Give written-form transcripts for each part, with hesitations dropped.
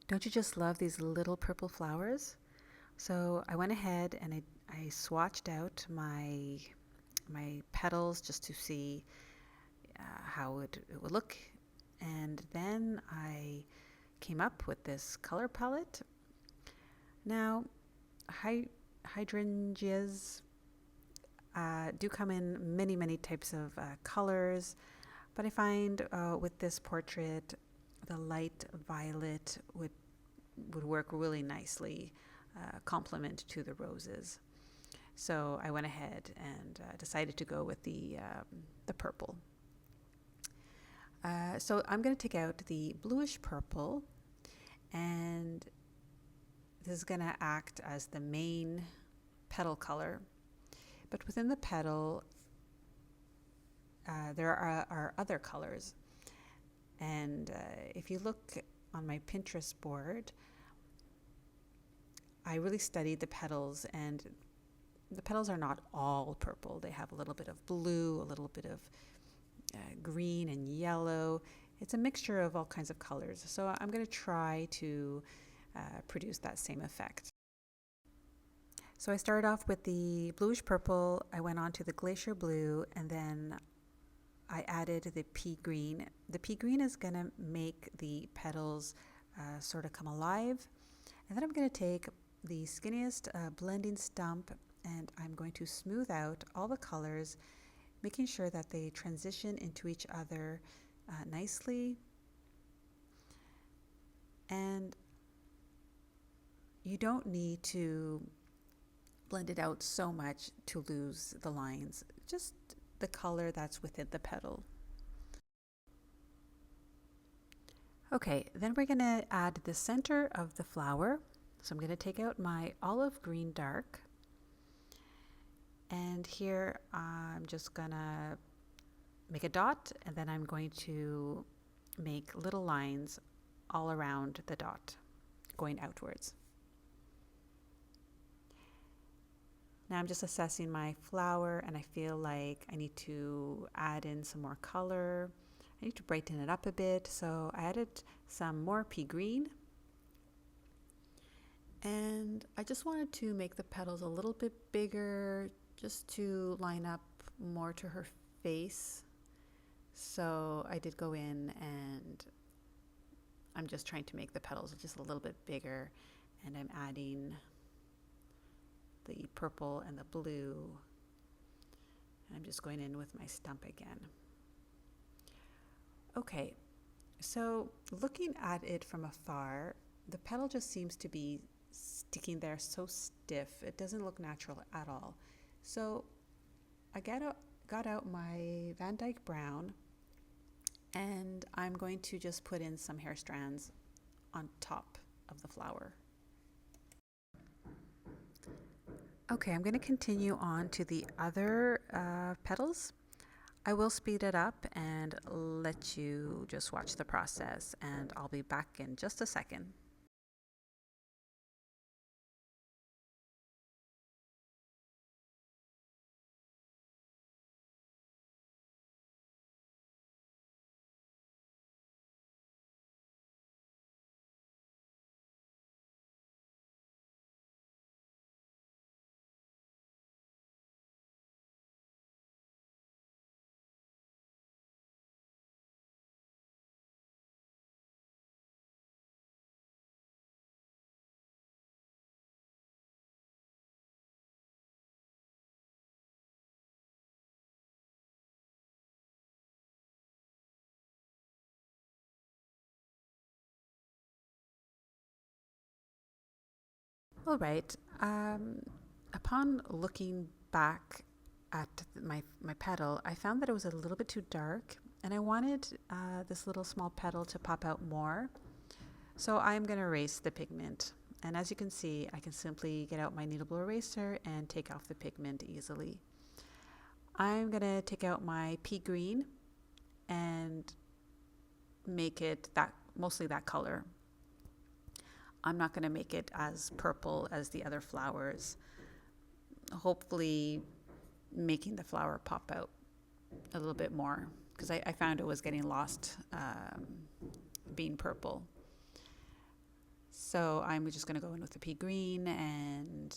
Don't you just love these little purple flowers? So I went ahead and I swatched out my petals just to see how it would look. And then I came up with this color palette. Now, hydrangeas do come in many types of colors, but I find with this portrait, the light violet would work really nicely, complement to the roses. So I went ahead and decided to go with the purple. So I'm going to take out the bluish purple, and this is going to act as the main petal color. But within the petal, there are other colors. And if you look on my Pinterest board, I really studied the petals, and the petals are not all purple. They have a little bit of blue, a little bit of green and yellow. It's a mixture of all kinds of colors. So I'm going to try to produce that same effect. So I started off with the bluish purple, I went on to the glacier blue, and then I added the pea green. The pea green is going to make the petals sort of come alive. And then I'm going to take the skinniest blending stump, and I'm going to smooth out all the colors, making sure that they transition into each other nicely. And you don't need to blend it out so much to lose the lines, just the color that's within the petal. Okay, then we're going to add the center of the flower. So I'm going to take out my olive green dark, and here I'm just going to make a dot, and then I'm going to make little lines all around the dot going outwards. Now I'm just assessing my flower, and I feel like I need to add in some more color. I need to brighten it up a bit, so I added some more pea green. And I just wanted to make the petals a little bit bigger, just to line up more to her face. So I did go in, and I'm just trying to make the petals just a little bit bigger, and I'm adding the purple and the blue. And I'm just going in with my stump again. Okay, so looking at it from afar, the petal just seems to be sticking there so stiff. It doesn't look natural at all. So I got out my Van Dyke brown, and I'm going to just put in some hair strands on top of the flower. Okay, I'm going to continue on to the other petals. I will speed it up and let you just watch the process, and I'll be back in just a second. All right. Upon looking back at my petal, I found that it was a little bit too dark, and I wanted this little small petal to pop out more. So I'm going to erase the pigment. And as you can see, I can simply get out my kneadable eraser and take off the pigment easily. I'm going to take out my pea green and make it mostly that color. I'm not going to make it as purple as the other flowers, hopefully making the flower pop out a little bit more, because I found it was getting lost being purple. So I'm just going to go in with the pea green and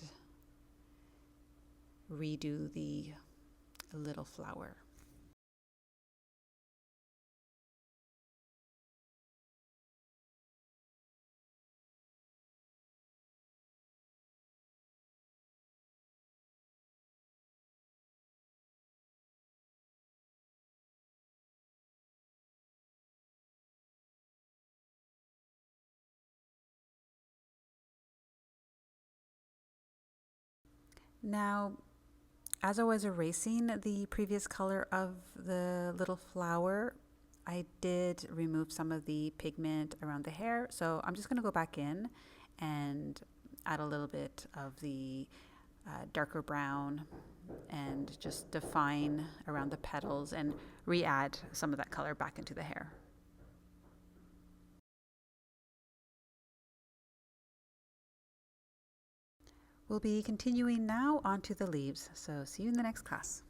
redo the little flower. Now, as I was erasing the previous color of the little flower, I did remove some of the pigment around the hair. So I'm just going to go back in and add a little bit of the darker brown and just define around the petals and re-add some of that color back into the hair. We'll be continuing now onto the leaves, so see you in the next class.